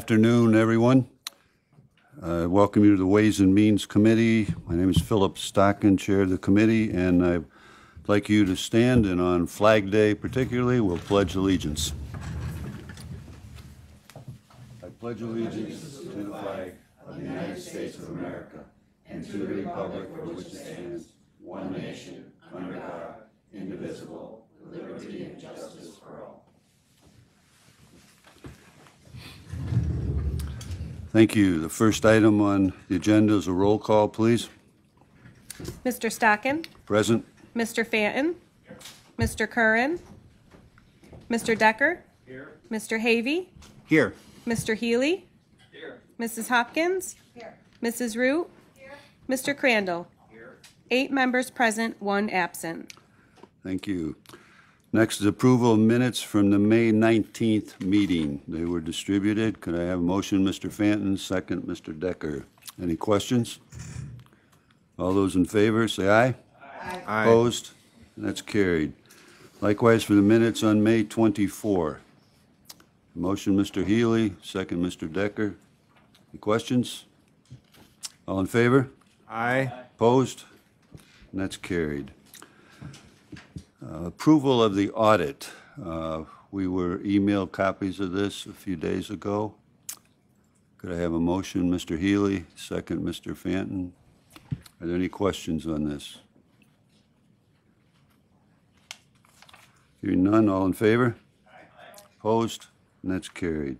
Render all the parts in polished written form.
afternoon, everyone. Welcome you to the Ways and Means Committee. My name is Philip Stockin, Chair of the committee, and I'd like you to stand, and on Flag Day particularly, we'll pledge allegiance. I pledge allegiance to the flag of the United States of America and to the republic for which it stands, one nation, under God, indivisible, with liberty and justice for all. Thank you. The first item on the agenda is a roll call, please. Mr. Stockin? Present. Mr. Fanton? Here. Mr. Curran? Mr. Decker? Here. Mr. Havey? Here. Mr. Healy? Here. Mrs. Hopkins? Here. Mrs. Root? Here. Mr. Crandall? Here. 8 members present, 1 absent. Thank you. Next is approval of minutes from the May 19th meeting. They were distributed. Could I have a motion, Mr. Fanton? Second, Mr. Decker. Any questions? All those in favor, say aye. Aye. Opposed? That's carried. Likewise for the minutes on May 24. Motion, Mr. Healy. Second, Mr. Decker. Any questions? All in favor? Aye. Opposed? And that's carried. Approval of the audit. We were emailed copies of this a few days ago. Could I have a motion, Mr. Healy? Second, Mr. Fanton. Are there any questions on this? Hearing none, all in favor? Aye. Opposed? And that's carried.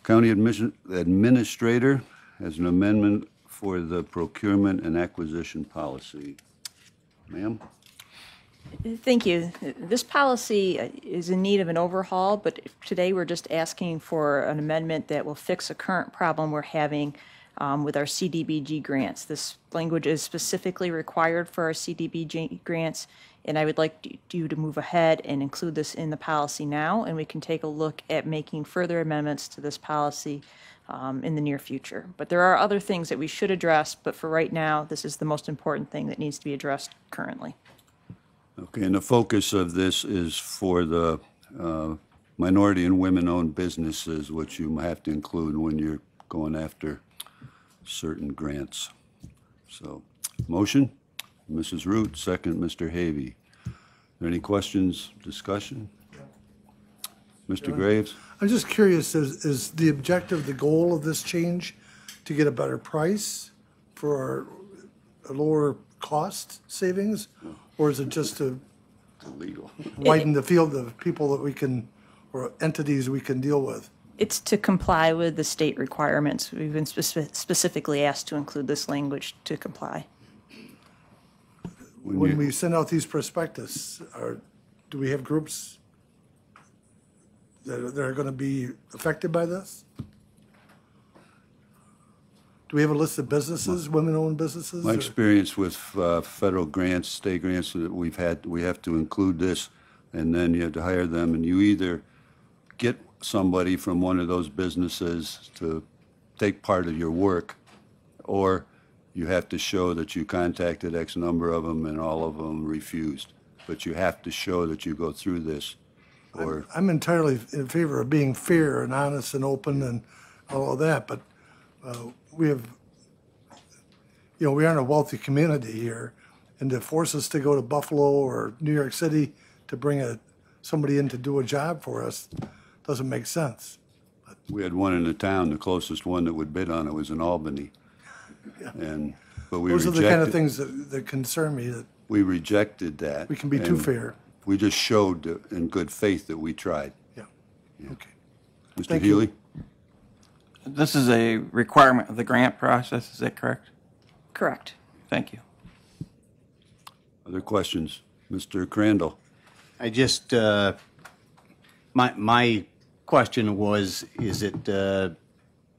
County Administrator has an amendment for the procurement and acquisition policy. Ma'am? Thank you. This policy is in need of an overhaul, but today we're just asking for an amendment that will fix a current problem we're having with our CDBG grants. This language is specifically required for our CDBG grants, and I would like you to move ahead and include this in the policy now, and we can take a look at making further amendments to this policy in the near future. But there are other things that we should address, but for right now, this is the most important thing that needs to be addressed currently. Okay, and the focus of this is for the minority and women-owned businesses, which you have to include when you're going after certain grants. So, motion, Mrs. Root, second, Mr. Havey. Are there any questions, discussion? Mr. Graves? I'm just curious, is the objective, the goal of this change to get a better price for a lower cost savings? Or is it just to Illegal. widen the field of people that we can, or entities we can deal with? It's to comply with the state requirements. We've been specifically asked to include this language to comply. When we send out these prospectus, do we have groups that are going to be affected by this? Do we have a list of businesses, women-owned businesses? My or? experience with federal grants, state grants that we have to include this, and then you have to hire them, and you either get somebody from one of those businesses to take part of your work, or you have to show that you contacted X number of them and all of them refused. But you have to show that you go through this. Or I'm entirely in favor of being fair and honest and open and all of that, but we have, we aren't a wealthy community here, and to force us to go to Buffalo or New York City to bring somebody in to do a job for us doesn't make sense. we had one in the town, the closest one that would bid on it was in Albany. Yeah. But we Those rejected. are the kind of things that concern me, that We rejected that. we can be too and fair. We just showed in good faith that we tried. Yeah, okay. Mr. Thank you. Healy? This is a requirement of the grant process, is that correct? Correct. Thank you. Other questions? Mr. Crandall? I just, my question was, is it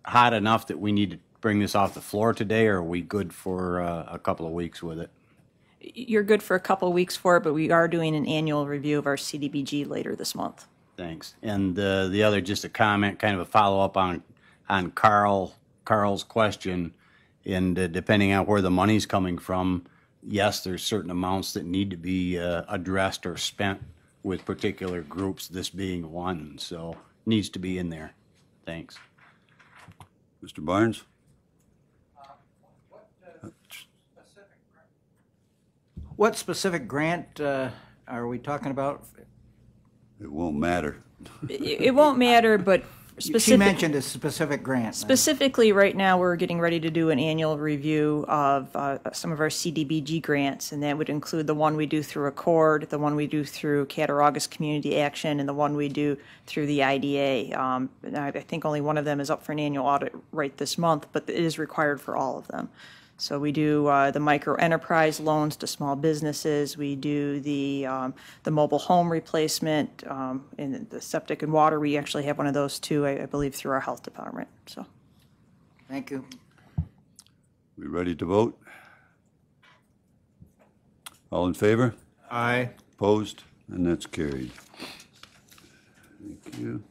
hot enough that we need to bring this off the floor today, or are we good for a couple of weeks with it? You're good for a couple of weeks for it, but we are doing an annual review of our CDBG later this month. Thanks. And the other, just a comment, kind of a follow-up on Carl's question, and depending on where the money's coming from, yes, there's certain amounts that need to be addressed or spent with particular groups, this being one, so needs to be in there. Thanks. Mr. Barnes? What specific grant are we talking about? It won't matter. It won't matter, but She mentioned a specific grant. specifically right now, we're getting ready to do an annual review of some of our CDBG grants, and that would include the one we do through Accord, the one we do through Cattaraugus Community Action, and the one we do through the IDA. I think only one of them is up for an annual audit right this month, but it is required for all of them. So we do the micro enterprise loans to small businesses. We do the mobile home replacement, and the septic and water. We actually have one of those too, I believe, through our health department. So, Thank you. We ready to vote? All in favor? Aye. Opposed? And that's carried. Thank you.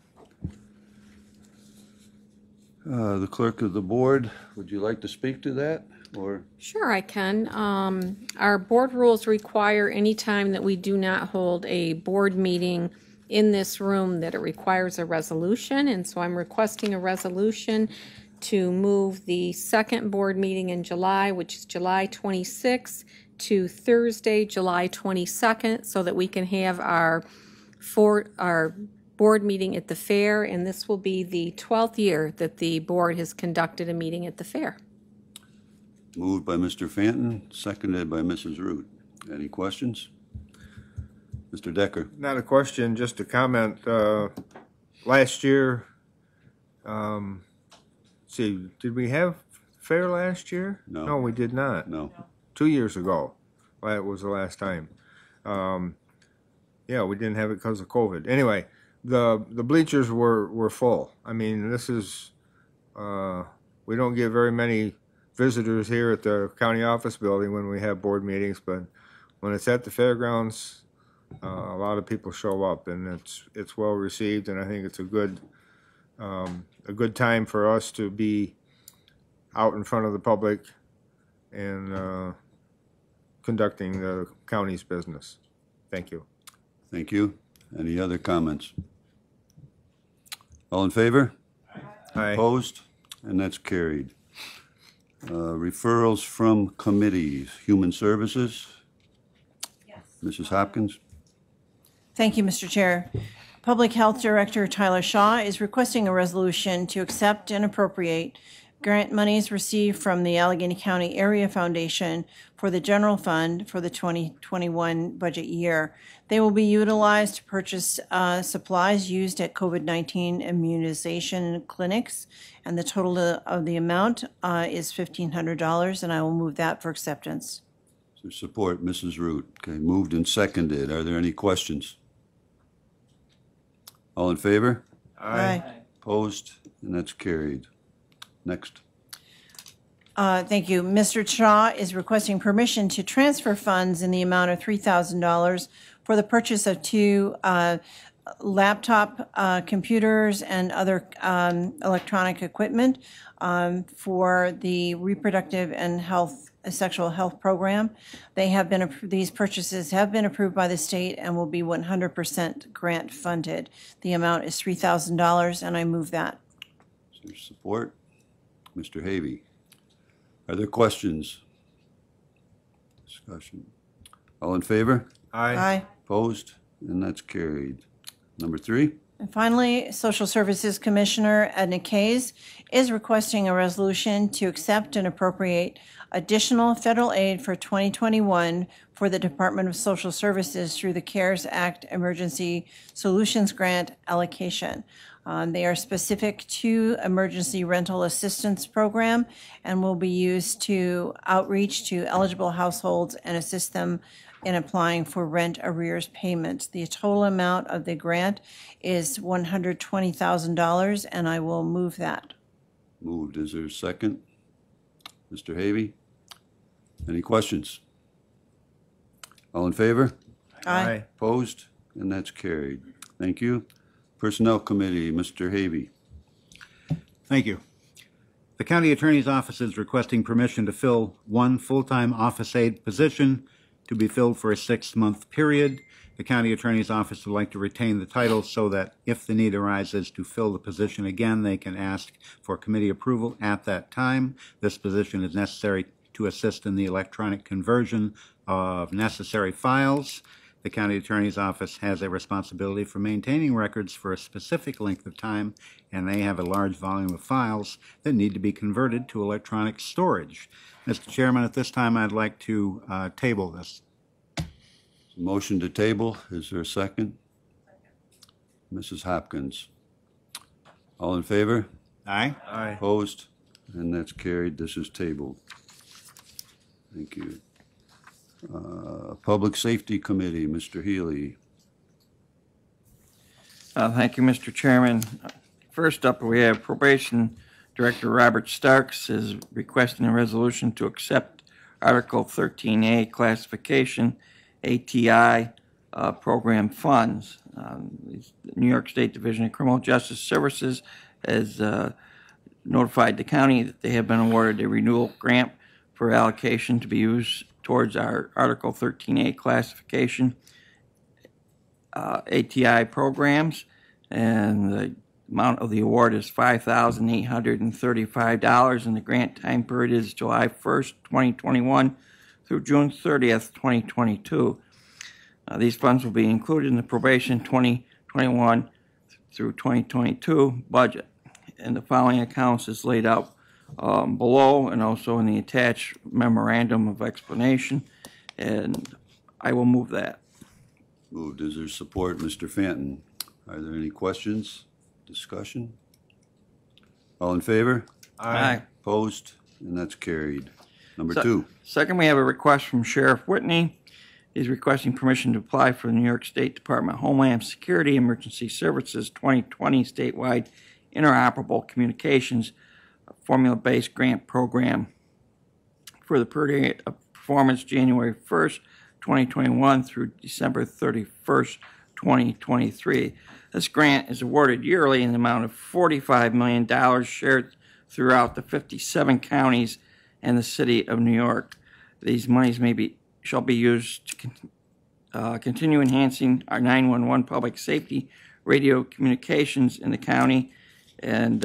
The clerk of the board, would you like to speak to that, or? Sure, I can. Our board rules require any time that we do not hold a board meeting in this room that it requires a resolution, and so I'm requesting a resolution to move the second board meeting in July, which is July 26th, to Thursday, July 22nd, so that we can have our board meeting at the fair, and this will be the 12th year that the board has conducted a meeting at the fair. Moved by Mr. Fanton, seconded by Mrs. Root. Any questions? Mr. Decker? Not a question, just a comment. Last year, did we have fair last year? No. No, we did not. No. 2 years ago, that was the last time. Yeah, we didn't have it because of COVID. Anyway, the bleachers were full. I mean, this is, we don't get very many visitors here at the county office building when we have board meetings, but when it's at the fairgrounds, a lot of people show up, and it's well received, and I think it's a good time for us to be out in front of the public and conducting the county's business. Thank you. Thank you. Any other comments? All in favor? Aye. Opposed? And that's carried. Referrals from committees. Human Services? Yes. Mrs. Hopkins? Thank you, Mr. Chair. Public Health Director Tyler Shaw is requesting a resolution to accept and appropriate grant monies received from the Allegheny County Area Foundation for the general fund for the 2021 budget year. They will be utilized to purchase supplies used at COVID-19 immunization clinics, and the total of the amount is $1,500, and I will move that for acceptance. Is there support? Mrs. Root. Okay, moved and seconded. Are there any questions? All in favor? Aye. Opposed? And that's carried. Next. Thank you. Mr. Shaw is requesting permission to transfer funds in the amount of $3,000 for the purchase of 2 laptop computers and other electronic equipment for the reproductive and sexual health program. These purchases have been approved by the state and will be 100% grant funded. The amount is $3,000, and I move that. Is there support? Mr. Havey. Are there questions? Discussion. All in favor? Aye. Opposed? And that's carried. Number 3. And finally, Social Services Commissioner Edna Kays is requesting a resolution to accept and appropriate additional federal aid for 2021 for the Department of Social Services through the CARES Act Emergency Solutions Grant allocation. They are specific to Emergency Rental Assistance Program and will be used to outreach to eligible households and assist them in applying for rent arrears payment. The total amount of the grant is $120,000, and I will move that. Moved. Is there a second? Mr. Havey? Any questions? All in favor? Aye. Opposed? And that's carried. Thank you. Personnel Committee, Mr. Havey. Thank you. The County Attorney's Office is requesting permission to fill 1 full-time office aide position to be filled for a 6-month period. The county attorney's office would like to retain the title so that if the need arises to fill the position again, they can ask for committee approval at that time. This position is necessary to assist in the electronic conversion of necessary files. The county attorney's office has a responsibility for maintaining records for a specific length of time, and they have a large volume of files that need to be converted to electronic storage. Mr. Chairman, at this time, I'd like to table this. Motion to table, is there a second? Mrs. Hopkins. All in favor? Aye? Aye. Opposed? And that's carried. This is tabled. Thank you. Public Safety Committee, Mr. Healy. Thank you, Mr. Chairman. First up, we have Probation Director Robert Starks is requesting a resolution to accept Article 13A classification ATI program funds. The New York State Division of Criminal Justice Services has notified the county that they have been awarded a renewal grant for allocation to be used towards our Article 13A classification ATI programs, and the amount of the award is $5,835, and the grant time period is July 1st, 2021 through June 30th, 2022. These funds will be included in the probation 2021 through 2022 budget, and the following accounts is laid out below and also in the attached memorandum of explanation, and I will move that. Moved. Is there support? Mr. Fenton. Are there any questions? Discussion? All in favor? Aye. Opposed? And that's carried. Number two. Second, we have a request from Sheriff Whitney. He's requesting permission to apply for the New York State Department of Homeland Security Emergency Services 2020 statewide interoperable communications formula-based grant program for the period of performance January 1st, 2021 through December 31st, 2023. This grant is awarded yearly in the amount of $45 million shared throughout the 57 counties and the city of New York. These monies shall be used to continue enhancing our 911 public safety radio communications in the county, and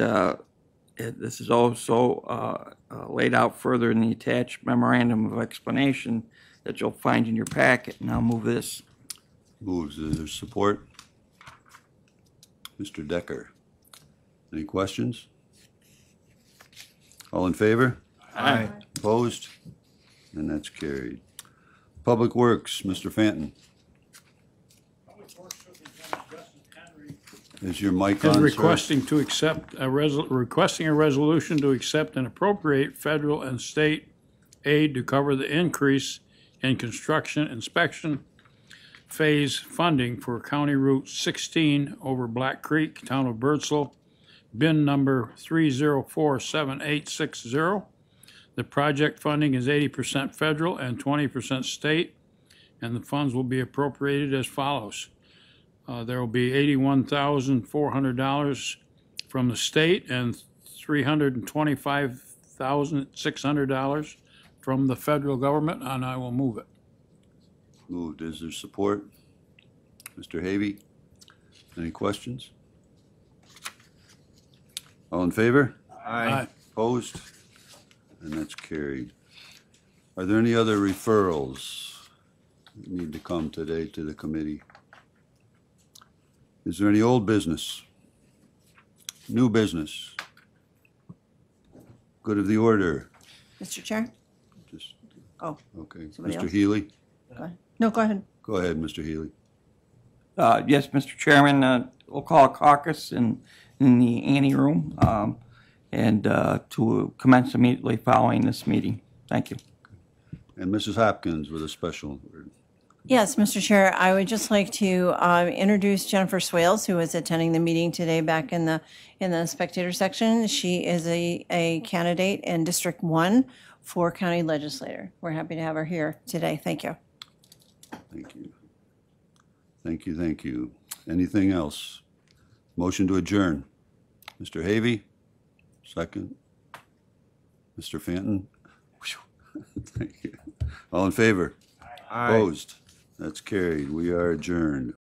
this is also laid out further in the attached memorandum of explanation that you'll find in your packet, and I'll move this. Moves. Is there support? Mr. Decker. Any questions? All in favor? Aye. Opposed? And that's carried. Public Works, Mr. Fenton. Is your mic on, Is sir? requesting to accept requesting a resolution to accept and appropriate federal and state aid to cover the increase in construction inspection phase funding for County Route 16 over Black Creek, Town of Birdsall, bin number 3047860. The project funding is 80% federal and 20% state, and the funds will be appropriated as follows. There will be $81,400 from the state and $325,600 from the federal government, and I will move it. Moved. Is there support? Mr. Havey. Any questions? All in favor? Aye. Opposed? And that's carried. Are there any other referrals that need to come today to the committee? Is there any old business? New business? Good of the order? Mr. Chair? Just, Oh, okay. Somebody Mr. else? Healy? go ahead. No, go ahead. Go ahead, Mr. Healy. Yes, Mr. Chairman, we'll call a caucus in the ante room and to commence immediately following this meeting. Thank you. And Mrs. Hopkins with a special word. Yes, Mr. Chair, I would just like to introduce Jennifer Swales, who is attending the meeting today back in the spectator section. She is a candidate in District 1 for county legislator. We're happy to have her here today. Thank you. Thank you. Thank you, thank you. Anything else? Motion to adjourn. Mr. Havey, second. Mr. Fenton? Thank you. All in favor? Aye. Opposed? That's carried. We are adjourned.